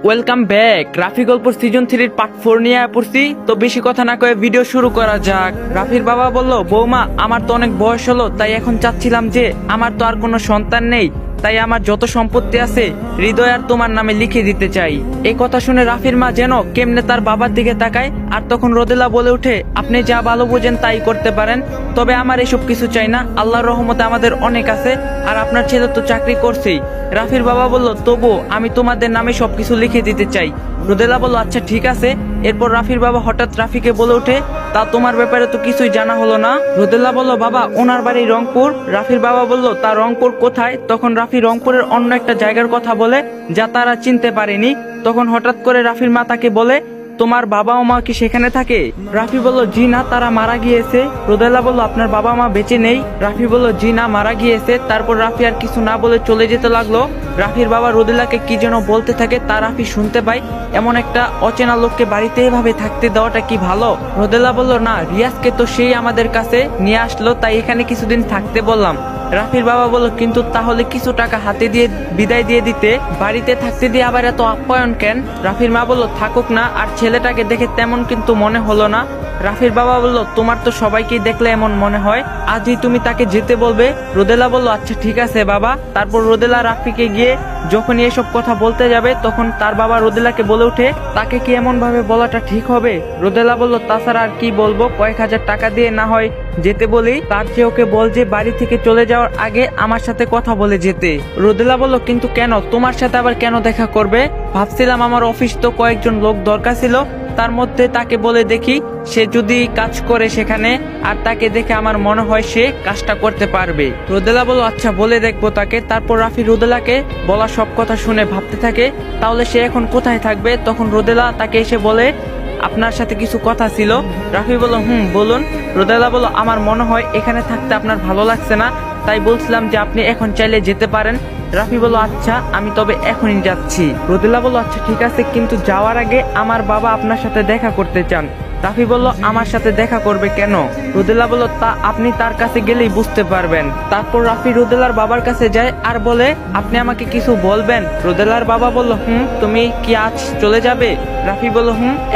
Welcome back. Rafi গল্পর season 3 part 4 নিয়ে পড়ছি। তো বেশি কথা না কয়ে ভিডিও শুরু করা যাক। রাফির বাবা বলল, বৌমা আমার তো অনেক বয়স হলো, তাই এখন চাচ্ছিলাম যে আমার তো আর কোনো সন্তান নেই, তাই আমার যত সম্পত্তি আছে হৃদয় আর তোমার নামে লিখে দিতে চাই। এই কথা শুনে রাফির মা যেন কেমনে তার বাবার দিকে তাকায়। আর তখন রোদেলা বলে উঠে, আপনি যা ভালো বোঝেন তাই করতে পারেন, তবে আমার এসব কিছু চাই না। আল্লাহর রহমতে আমাদের অনেক আছে, আর আপনার ছেলে তো চাকরি করছেই। রাফির বাবা বলল, তবু আমি তোমাদের নামে সবকিছু লিখে দিতে চাই। রোদেলা বলল, আচ্ছা ঠিক আছে। এরপর রাফির বাবা হঠাৎ রাফিকে বলে ওঠে, তা তোমার ব্যাপারে তো কিছুই জানা হলো না। রোদেলা বলল, বাবা ওনার বাড়ি রংপুর। রাফির বাবা বলল, তা রংপুর কোথায়? তখন রাফি রংপুরের অন্য একটা জায়গার কথা বলে, যা তারা চিনতে পারেনি। তখন হঠাৎ করে রাফির মা তাকে বলে, তোমার বাবা ও মা কি সেখানে থাকে? রাফি বলল, জি না, তারা মারা গিয়েছে। রোদেলা বলল, আপনার বাবা মা বেঁচে নেই? রাফি বলল, জি না, মারা গিয়েছে। তারপর রাফি আর কিছু না বলে চলে যেতে লাগলো। রাফির বাবা রোদেলাকে কি যেন বলতে থাকে, তা রাফি শুনতে পায়। এমন একটা অচেনা লোককে বাড়িতে এভাবে থাকতে দেওয়াটা কি ভালো? রোদেলা বলল, না, রিয়াজকে তো সেই আমাদের কাছে নিয়ে আসলো, তাই এখানে কিছুদিন থাকতে বললাম। রাফির বাবা বলল, কিন্তু তাহলে কিছু টাকা হাতে দিয়ে বিদায় দিয়ে দিতে, বাড়িতে থাকতে দিয়ে আবার এত আপ্যায়ন কেন? রাফির মা বলল, থাকুক না, আর ছেলেটাকে দেখে তেমন কিন্তু মনে হলো না। রাফির বাবা বলল, তোমার তো সবাইকেই দেখলে এমন মনে হয়, আজই তুমি তাকে যেতে বলবে। রোদেলা বলল, আচ্ছা ঠিক আছে বাবা। তারপর রোদেলা রাফিকে গিয়ে যখনই এসব কথা বলতে যাবে, তখন তার বাবা রোদেলাকে বলে ওঠে, তাকে কি এমন ভাবে বলাটা ঠিক হবে? রোদেলা বলল, তাছাড়া আর কি বলবো, কয়েক হাজার টাকা দিয়ে না হয় যেতে বলি, তার চেয়ে ওকে বল যে বাড়ি থেকে চলে যাওয়ার আগে আমার সাথে কথা বলে যেতে। রোদেলা বলল, কিন্তু কেন? তোমার সাথে আবার কেন দেখা করবে? ভাবছিলাম আমার অফিস তো কয়েকজন লোক দরকার ছিল, তার মধ্যে তাকে বলে দেখি, সে যদি কাজ করে সেখানে, আর তাকে দেখে আমার মনে হয় সে কাজটা করতে পারবে। রোদেলা বলল, আচ্ছা বলে দেখবো তাকে। তারপর রাফি রোদেলাকে বলা সব কথা শুনে ভাবতে থাকে, তাহলে সে এখন কোথায় থাকবে? তখন রোদেলা তাকে এসে বলে, আপনার সাথে কিছু কথা ছিল। রাফি বলল, বলুন। রোদেলা বলল, আমার মনে হয় এখানে থাকতে আপনার ভালো লাগছে না, তাই বলছিলাম যে আপনি এখন চাইলে যেতে পারেন। রাফি বলল, আচ্ছা আমি তবে এখনই যাচ্ছি। রোদেলা বলল, আচ্ছা ঠিক আছে, কিন্তু যাওয়ার আগে আমার বাবা আপনার সাথে দেখা করতে চান। রাফি বলল, আমার সাথে দেখা করবে কেন? রোদেলা বলল, তা আপনি তার কাছে গেলেই বুঝতে পারবেন। তারপর রাফি রোদেলার বাবার কাছে যায় আর বলে, আপনি আমাকে কিছু বলবেন? রোদেলার বাবা বলল, তুমি কি আজ চলে যাবে? রাফি বলল,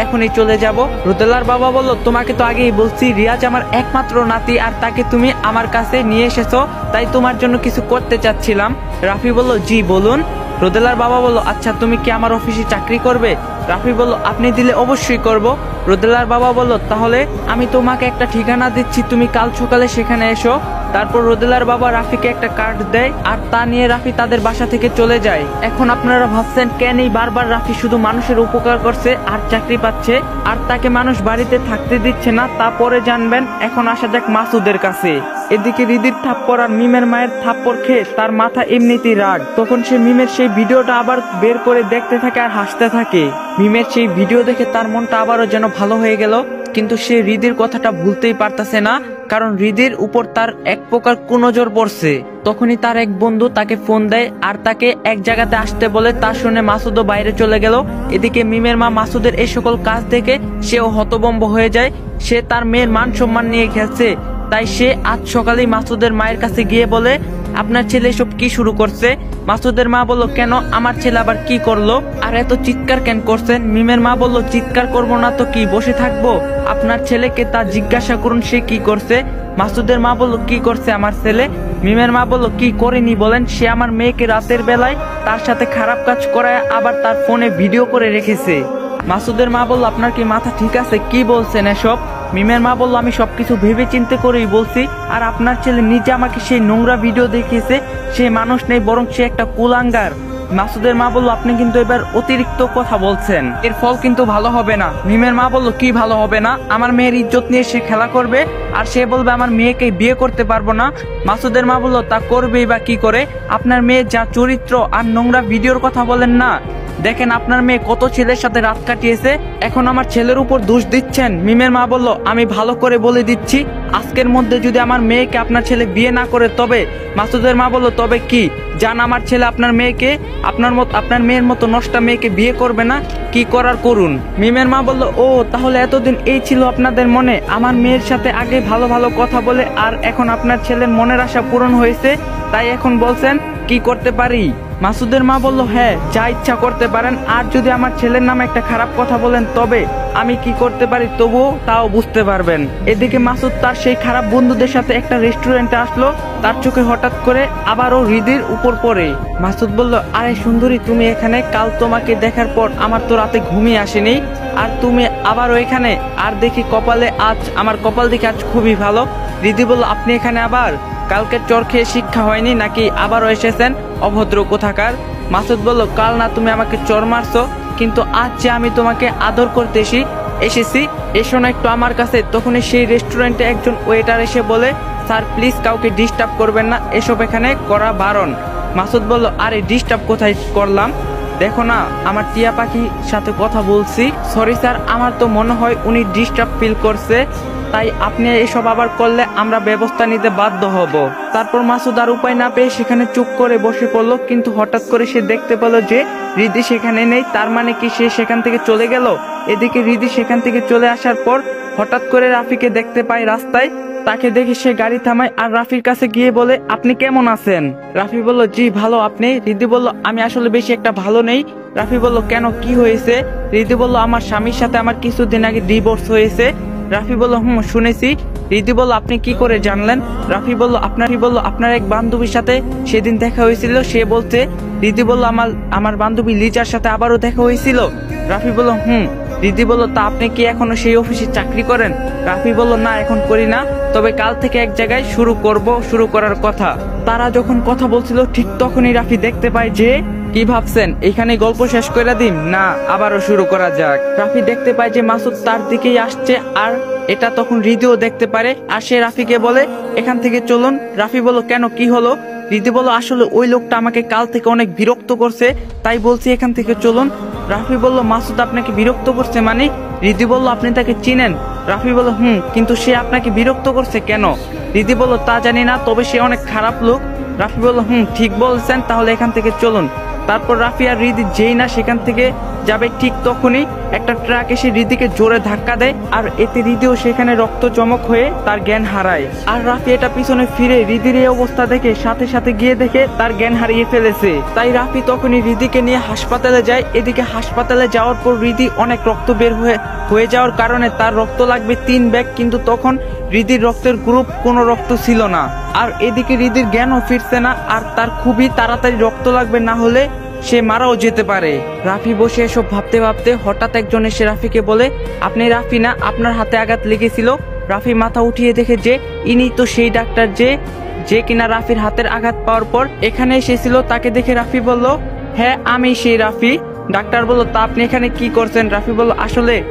এখনই চলে যাব। রোদেলার বাবা বলল, তোমাকে তো আগেই বলছি রিয়াজ আমার একমাত্র নাতি, আর তাকে তুমি আমার কাছে নিয়ে এসেছো, তাই তোমার জন্য কিছু করতে চাচ্ছিলাম। রাফি বলল, জি বলুন। রোদেলার বাবা বলল, আচ্ছা তুমি কি আমার অফিসে চাকরি করবে? রাফি বলল, আপনি দিলে অবশ্যই করব। রোদেলার বাবা বলল, তাহলে আমি তোমাকে একটা ঠিকানা দিচ্ছি, তুমি কাল সকালে সেখানে এসো। তারপর রোদেলার বাবা রাফিকে একটা কার্ড দেয়, আর তা নিয়ে রাফি তাদের বাসা থেকে চলে যায়। এখন আপনারা ভাবছেন কেন এই বারবার রাফি শুধু মানুষের উপকার করছে আর চাকরি পাচ্ছে, আর তাকে মানুষ বাড়িতে থাকতে দিচ্ছে না, তা পরে জানবেন। এখন আসা যাক মাসুদের কাছে। এদিকে রিদির থাপ্পড় আর মিমের মায়ের থাপ্পড় খেয়ে তার মাথা এমনিতেই রাগ। তখন সে মিমের সেই ভিডিওটা আবার বের করে দেখতে থাকে আর হাসতে থাকে। মিমের সেই ভিডিও দেখে তার মনটা আবারও যেন ভালো হয়ে গেল, কিন্তু সে হৃদির কথাটা ভুলতেই পারতেছে না, কারণ হৃদির উপর তার এক প্রকার কুনজর পড়ছে। তখনই তার এক বন্ধু তাকে ফোন দেয় আর তাকে এক জায়গাতে আসতে বলে। তা শুনে মাসুদও বাইরে চলে গেল। এদিকে মিমের মা মাসুদের এই সকল কাজ দেখে সেও হতভম্ব হয়ে যায়। সে তার মেয়ের মান সম্মান নিয়ে খেলছে, তাই সে আজ সকালেই মাসুদের মায়ের কাছে গিয়ে বলে, আপনার ছেলে এসব কি শুরু করছে? মাসুদের মা বলল, কেন, আমার ছেলে আবার কি করলো? আর এত চিৎকার কেন করছেন? মিমের মা বলল, চিৎকার করবো না তো কি, বসে থাকবো? আপনার ছেলেকে তা জিজ্ঞাসা করুন সে কি করছে। মাসুদের মা বলল, কি করছে আমার ছেলে? মিমের মা বলল, কি করেনি বলেন? সে আমার মেয়েকে রাতের বেলায় তার সাথে খারাপ কাজ করায় আবার তার ফোনে ভিডিও করে রেখেছে। মাসুদের মা বলল, আপনার কি মাথা ঠিক আছে? কি বলছেন এসব? মিমের মা বলল, আমি সবকিছু ভেবে চিন্তে করেই বলছি, আর আপনার ছেলে নিজে আমাকে সেই নোংরা ভিডিও দেখিয়েছে। সে মানুষ নেই, বরং সে একটা কুলাঙ্গার। মাসুদের মা বলল, আপনি কিন্তু এবার অতিরিক্ত কথা বলছেন, এর ফল কিন্তু ভালো হবে না। মিমের মা বলল, কি ভালো হবে না? আমার মেয়ের ইজ্জত নিয়ে সে খেলা করবে, আর সে বলবে আমার মেয়েকে বিয়ে করতে পারবো না। মাসুদের মা বলল, তা করবেই বা কি করে? আপনার মেয়ে যা চরিত্র আর নোংরা ভিডিওর কথা বলেন না, দেখেন আপনার মেয়ে কত ছেলের সাথে রাত কাটিয়েছে, এখন আমার ছেলের উপর দোষ দিচ্ছেন। মিমের মা বলল, আমি ভালো করে বলে দিচ্ছি, আজকের মধ্যে যদি আমার মেয়েকে আপনার ছেলে বিয়ে না করে তবে। মাসুদের মা বলল, তবে কি? জান আমার ছেলে আপনার মেয়েকে, আপনার মেয়ের মতো নষ্টা মেয়েকে বিয়ে করবে না, কি করার করুন। মিমের মা বলল, ও তাহলে এতদিন এই ছিল আপনাদের মনে, আমার মেয়ের সাথে আগে ভালো ভালো কথা বলে, আর এখন আপনার ছেলের মনের আশা পূরণ হয়েছে, তাই এখন বলছেন কি করতে পারি? মাসুদের মা বলল, হ্যাঁ যা ইচ্ছা করতে পারেন, আর যদি আমার ছেলের নামে একটা খারাপ কথা বলেন তবে আমি কি করতে পারি তবুও তাও বুঝতে পারবেন। এদিকে মাসুদ তার সেই খারাপ বন্ধুদের সাথে একটা রেস্টুরেন্টে আসলো। তার চোখে হঠাৎ করে আবারও হৃদির উপর পড়ে। মাসুদ বলল, আরে সুন্দরী তুমি এখানে, কাল তোমাকে দেখার পর আমার তো রাতে ঘুমিয়ে আসেনি, আর তুমি আবারও এখানে। আর দেখি কপালে আজ, আমার কপাল দেখে আজ খুবই ভালো। হৃদি বলল, আপনি এখানে আবার? কালকে চর খেয়ে শিক্ষা হয়নি নাকি আবারও এসেছেন, অভদ্র কোথাকার? মাসুদ বলল, কাল না তুমি আমাকে চর মারছো, কিন্তু আজ যে আমি তোমাকে আদর করতে এসেছি, এসো না একটু আমার কাছে। তখনই সেই রেস্টুরেন্টে একজন ওয়েটার এসে বলে, স্যার প্লিজ কাউকে ডিস্টার্ব করবেন না, এসব এখানে করা বারণ। মাসুদ বলল, আরে ডিস্টার্ব কোথায় করলাম, দেখো না আমার টিয়া পাখির সাথে কথা বলছি। সরি স্যার, আমার তো মনে হয় উনি ডিস্টার্ব ফিল করছে, তাই আপনি এসব আবার করলে আমরা ব্যবস্থা নিতে বাধ্য হব। তারপর মাসুদ আর উপায় না পেয়ে সেখানে চুপ করে বসে পড়লো। কিন্তু হঠাৎ করে সে দেখতে পেল যে হৃদি সেখানে নেই। তার মানে কি সে সেখান থেকে চলে গেল? এদিকে হৃদি সেখান থেকে চলে আসার পর হঠাৎ করে রাফিকে দেখতে পায় রাস্তায়। তাকে দেখে সে গাড়ি থামায় আর রাফির কাছে গিয়ে বলে, আপনি কেমন আছেন? রাফি বলল, জি ভালো, আপনি? হৃদি বলল, আমি আসলে বেশি একটা ভালো নেই। রাফি বলল, কেন, কি হয়েছে? হৃদি বলল, আমার স্বামীর সাথে আমার কিছুদিন আগে ডিভোর্স হয়েছে। রাফি বলল, শুনেছি। হৃদি বলল, আপনি কি করে জানলেন? রাফি বলল, আপনার এক বান্ধবীর সাথে সেদিন দেখা হয়েছিল, সে বলতে। হৃদি বলল, আমার বান্ধবী লিজার সাথে আবারও দেখা হয়েছিল। রাফি বলল, হৃদি বলল, তা আপনি কি এখনো সেই অফিসে চাকরি করেন? রাফি বলল, না এখন করি না, তবে কাল থেকে এক জায়গায় শুরু করার কথা। তারা যখন কথা বলছিল ঠিক তখনই রাফি দেখতে পায় যে, কি ভাবছেন এখানে গল্প শেষ করে দিন, না আবারও শুরু করা যাক? রাফি দেখতে পায় যে মাসুদ তার দিকেই আসছে, আর এটা তখন হৃদিও দেখতে পারে। আর সে রাফিকে বলে, এখান থেকে চলুন। রাফি বলল, কেন, কি হলো? হৃদি বলল, আসলে ওই লোকটা আমাকে কাল থেকে অনেক বিরক্ত করছে, তাই বলছি এখান থেকে চলুন। রাফি বলল, মাসুদ আপনাকে বিরক্ত করছে মানে? হৃদি বলল, আপনি তাকে চিনেন? রাফি বলল, কিন্তু সে আপনাকে বিরক্ত করছে কেন? হৃদি বলল, তা জানি না, তবে সে অনেক খারাপ লোক। রাফি বলল, ঠিক বলছেন, তাহলে এখান থেকে চলুন। তারপর রাফি আর হৃদি যেই না সেখান থেকে যাবে, ঠিক তখনই একটা ট্রাক এসে হৃদিকে জোরে ধাক্কা দেয়, আর এতে হৃদিও সেখানে রক্ত চমক হয়ে তার জ্ঞান হারায়। আর রাফি এটা পিছনে ফিরে হৃদির এই অবস্থা দেখে সাথে সাথে গিয়ে দেখে তার জ্ঞান হারিয়ে ফেলেছে। তাই রাফি তখনই হৃদিকে নিয়ে হাসপাতালে যায়। এদিকে হাসপাতালে যাওয়ার পর হৃদি অনেক রক্ত বের হয়ে যাওয়ার কারণে তার রক্ত লাগবে 3 ব্যাগ, কিন্তু তখন হৃদির রক্তের গ্রুপ কোনো রক্ত ছিল না। আর এদিকে হৃদির জ্ঞানও ফিরছে না, আর তার খুবই তাড়াতাড়ি রক্ত লাগবে, না হলে সে মারাও যেতে পারে। রাফি বসে এসব ভাবতে ভাবতে হঠাৎ একজন এসে রাফিকে বলে, আপনি রাফি না, আপনার হাতে আঘাত লেগেছিল? রাফি মাথা উঠিয়ে দেখে যে ইনি তো সেই ডাক্তার যে কিনা রাফির হাতের আঘাত পাওয়ার পর এখানে এসেছিল। তাকে দেখে রাফি বলল, হ্যাঁ আমি সেই রাফি। ডাক্তার বলল, তা আপনি এখানে কি করছেন? রাফি বলল,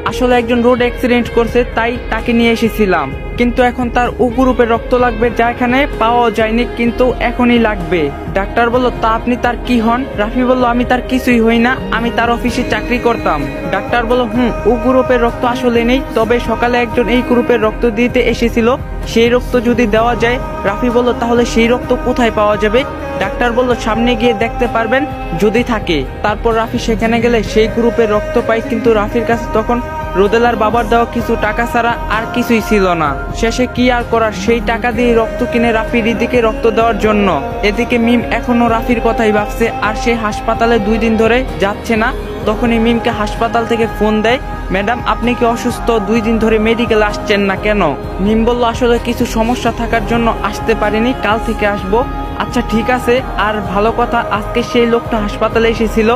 আসলে একজন রোড অ্যাক্সিডেন্ট করছে, তাই তাকে নিয়ে এসেছিলাম, কিন্তু এখন তার ও গ্রুপের রক্ত লাগবে, যা এখানে পাওয়া যায়নি, কিন্তু এখনই লাগবে। ডাক্তার বলল, তা আপনি তার কি হন? রাফি বলল, আমি তার কিছুই হই না, আমি তার অফিসে চাকরি করতাম। ডাক্তার বলল, ও গ্রুপের রক্ত আসলে নেই, তবে সকালে একজন এই গ্রুপের রক্ত দিতে এসেছিল, সেই রক্ত যদি দেওয়া যায়। রাফি বলল, তাহলে সেই রক্ত কোথায় পাওয়া যাবে? ডাক্তার বলল, সামনে গিয়ে দেখতে পারবেন যদি থাকে। তারপর রাফি সেখানে গেলে সেই গ্রুপের রক্ত পায়, কিন্তু রাফির কাছে তখন রোদেলার বাবার দেওয়া কিছু টাকা ছাড়া আর কিছুই ছিল না। শেষে কি আর করার, সেই টাকা দিয়ে রক্ত কিনে রাফি হৃদিকে রক্ত দেওয়ার জন্য। এদিকে মিম এখনো রাফির কথাই ভাবছে, আর সে হাসপাতালে 2 দিন ধরে যাচ্ছে না। তখনই মিমকে হাসপাতাল থেকে ফোন দেয়, ম্যাডাম আপনি কি অসুস্থ? 2 দিন ধরে মেডিকেল আসছেন না কেন? মিম বলল, আসলে কিছু সমস্যা থাকার জন্য আসতে পারিনি, কাল থেকে আসবো। আচ্ছা ঠিক আছে, আর ভালো কথা, আজকে সেই লোকটা হাসপাতালে এসেছিল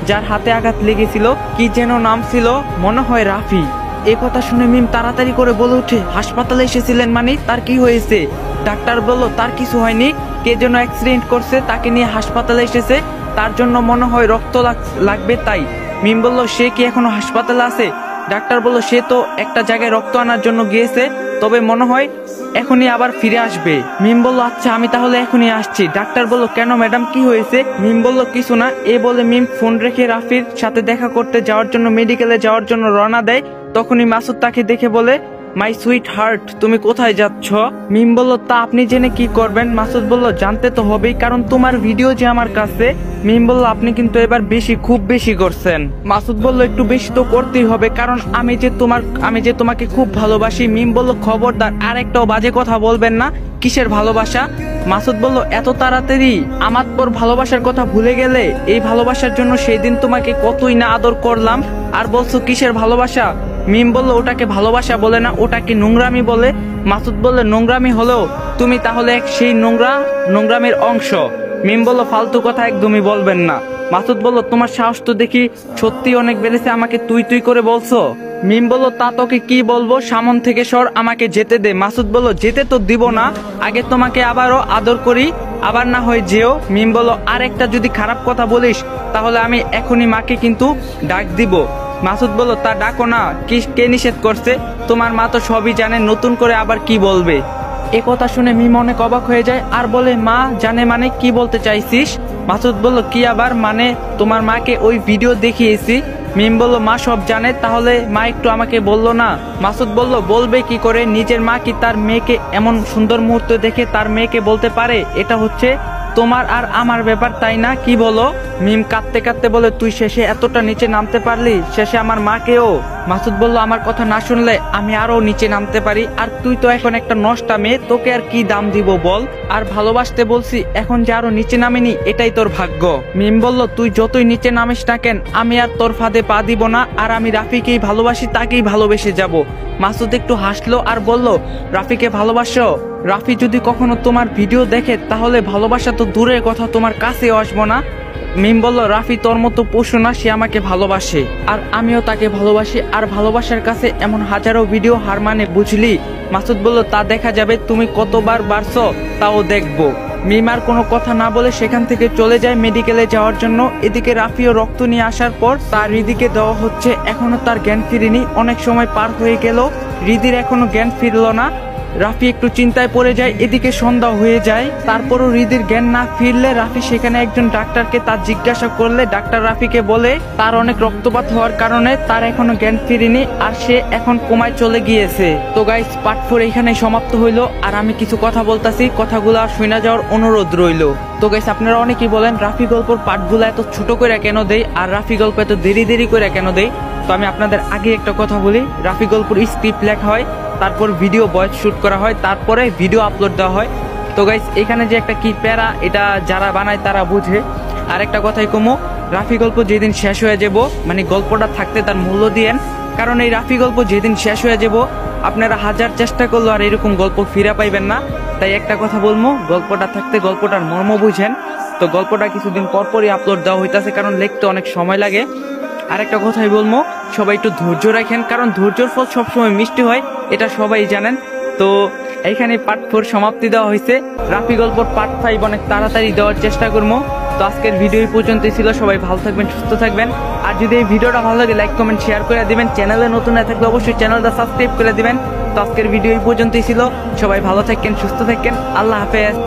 যার হাতে আঘাত লেগেছিল, কি যেন নাম ছিল, মনে হয় রাফি। এই কথা শুনে মিম তাড়াতাড়ি করে বলে উঠে, হাসপাতালে এসেছিলেন মানে, তার কি হয়েছে? ডাক্তার বলল, তার কিছু হয়নি, কে যেন অ্যাক্সিডেন্ট করছে, তাকে নিয়ে হাসপাতালে এসেছে, তার জন্য মনে হয় রক্ত লাগবে তাই। মিম বলল, সে কি এখনো হাসপাতালে আছে? ডাক্তার বলল, সে তো একটা জায়গায় রক্ত আনার জন্য গিয়েছে, তবে মনে হয় এখনই আবার ফিরে আসবে। মিম বলল, আচ্ছা আমি তাহলে এখনই আসছি। ডাক্তার বলল, কেন ম্যাডাম, কি হয়েছে? মিম বলল, কিছু না। এ বলে মিম ফোন রেখে রাফির সাথে দেখা করতে যাওয়ার জন্য মেডিকেলে যাওয়ার জন্য রওনা দেয়। তখনই মাসুদ তাকে দেখে বলে, মাই সুইট হার্ট তুমি কোথায় যাচ্ছ? মিম বলল তা আপনি জেনে কি করবেন? মাসুদ বলল জানতে তো হবেই, কারণ তোমার ভিডিও যে আমার কাছে। মিম বলল আপনি কিন্তু এবার খুব বেশি করছেন। মাসুদ বলল একটু বেশি তো করতেই হবে, কারণ আমি যে তোমাকে খুব ভালোবাসি। মিম বলল খবরদার আর একটাও বাজে কথা বলবেন না। কিসের ভালোবাসা? মাসুদ বলল এত তাড়াতাড়ি আমার তোর ভালোবাসার কথা ভুলে গেলে? এই ভালোবাসার জন্য সেই দিন তোমাকে কতই না আদর করলাম, আর বলছো কিসের ভালোবাসা? মিম বলল ওটাকে ভালোবাসা বলে না, ওটাকে নোংরামি বলে। মাসুদ বলল নোংরামি হলেও তুমি তাহলে সেই নোংরামির অংশ। মিম বলল ফালতু কথা একদমই বলবেন না। মাসুদ বলল তোমার সাহস তো দেখি সত্যি অনেক বেড়েছে, আমাকে তুই তুই করে বলছো। মিম বলল তা তোকে কি বলবো, সামন থেকে সর, আমাকে যেতে দে। মাসুদ বলল যেতে তো দিব না, আগে তোমাকে আবারও আদর করি, আবার না হয় যেও। মিম বলল আর একটা যদি খারাপ কথা বলিস তাহলে আমি এখনই মাকে কিন্তু ডাক দিব। মাসুদ বলল তা ডাকো না, কে নিষেধ করছে? তোমার মা তো সবই জানে, নতুন করে আবার কি বলবে? এ কথা শুনে মিম অনেক অবাক হয়ে যায় আর বলে মা জানে মানে কি বলতে চাইছিস? মাসুদ বলল কি আবার মানে, তোমার মাকে ওই ভিডিও দেখিয়েছি। মিম বলল মা সব জানে, তাহলে মা একটু আমাকে বললো না? মাসুদ বলল বলবে কি করে, নিজের মা কি তার মেয়েকে এমন সুন্দর মুহূর্ত দেখে তার মেয়েকে বলতে পারে এটা হচ্ছে তোমার আর আমার ব্যাপার, তাই না? কি বলো? মিম কাঁদতে কাঁদতে বলে তুই শেষে এতটা নিচে নামতে পারলি, শেষে আমার মাকেও। মাসুদ বলল আমার কথা না শুনলে আমি আরো নিচে নামতে পারি, আর তুই তো এখন একটা নষ্টা মেয়ে, তোকে আর কি দাম দিব বল? আর ভালোবাসতে বলছি, এখন যে আরো নিচে নামিনি এটাই তোর ভাগ্য। মিম বলল তুই যতই নিচে নামিস না কেন আমি আর তোর ফাঁদে পা দিব না, আর আমি রাফিকেই ভালোবাসি, তাকেই ভালোবেসে যাব। মাসুদ একটু হাসলো আর বলল রাফিকে ভালোবাসো? রাফি যদি কখনো তোমার ভিডিও দেখে তাহলে ভালোবাসা তো দূরের কথা, তোমার কাছেও আসবো না। মিম বলল রাফি তোর মতো পশু না, সে আমাকে ভালোবাসে আর আমিও তাকে ভালোবাসি, আর ভালোবাসার কাছে এমন হাজারো ভিডিও হার মানে, বুঝলি? মাসুদ বলল তা দেখা যাবে, তুমি কতবার বাড়ছো তাও দেখবো। মিম আর কোনো কথা না বলে সেখান থেকে চলে যায় মেডিকেলে যাওয়ার জন্য। এদিকে রাফিও রক্ত নিয়ে আসার পর তার হৃদিকে দেওয়া হচ্ছে, এখনো তার জ্ঞান ফিরেনি। অনেক সময় পার হয়ে গেল, হৃদির এখনো জ্ঞান ফিরল না। রাফি একটু চিন্তায় পড়ে যায়, এদিকে সন্ধ্যা হয়ে যায়। তারপরও হৃদির জ্ঞান না ফিরলে রাফি সেখানে একজন ডাক্তারকে তার জিজ্ঞাসা করলে ডাক্তার রাফিকে বলে তার অনেক রক্তপাত হওয়ার কারণে তার এখনো জ্ঞান ফিরেনি, আর সে এখন কোমায় চলে গিয়েছে। তো গাইস পার্ট 4 এখানে সমাপ্ত হইলো, আর আমি কিছু কথা বলতাছি, কথাগুলো শুনে যাওয়ার অনুরোধ রইলো। তো গাইস আপনারা অনেকেই বলেন রাফি গল্পর পার্টগুলো এত ছোট করে কেন দেই, আর রাফি গল্প এত দেরি করে কেন দেই। তো আমি আপনাদের আগে একটা কথা বলি, রাফি গল্পর স্ক্রিপ্ট লেখা হয়, তারপর ভিডিও ভয়েস শুট করা হয়, তারপরে ভিডিও আপলোড দেওয়া হয়। তো গাইস এখানে যে একটা কি প্যারা, এটা যারা বানায় তারা বুঝে। আর একটা কথাই কমো, রাফি গল্প যেদিন শেষ হয়ে যাব, মানে গল্পটা থাকতে তার মূল্য দিয়েন, কারণ এই রাফি গল্প যেদিন শেষ হয়ে যাব আপনারা হাজার চেষ্টা করলো আর এরকম গল্প ফিরে পাইবেন না। তাই একটা কথা বলবো, গল্পটা থাকতে গল্পটার মর্ম বুঝেন। তো গল্পটা কিছুদিন পরপরই আপলোড দেওয়া হইতাছে, কারণ লিখতে অনেক সময় লাগে। আর একটা কথাই বলবো, সবাই একটু ধৈর্য রাখেন, কারণ ধৈর্যর ফল সবসময় মিষ্টি হয়, এটা সবাই জানেন। তো এইখানে পার্ট 4 সমাপ্তি দেওয়া হয়েছে। রাফি গল্পর পার্ট 5 অনেক তাড়াতাড়ি দেওয়ার চেষ্টা করবো। তো আজকের ভিডিও এই পর্যন্তই ছিল, সবাই ভালো থাকবেন, সুস্থ থাকবেন। আর যদি এই ভিডিওটা ভালো লাগে লাইক কমেন্ট শেয়ার করে দিবেন, চ্যানেলে নতুন না থাকলে অবশ্যই চ্যানেলটা সাবস্ক্রাইব করে দিবেন। তো আজকের ভিডিও এই পর্যন্তই ছিল, সবাই ভালো থাকেন, সুস্থ থাকেন, আল্লাহ হাফেজ।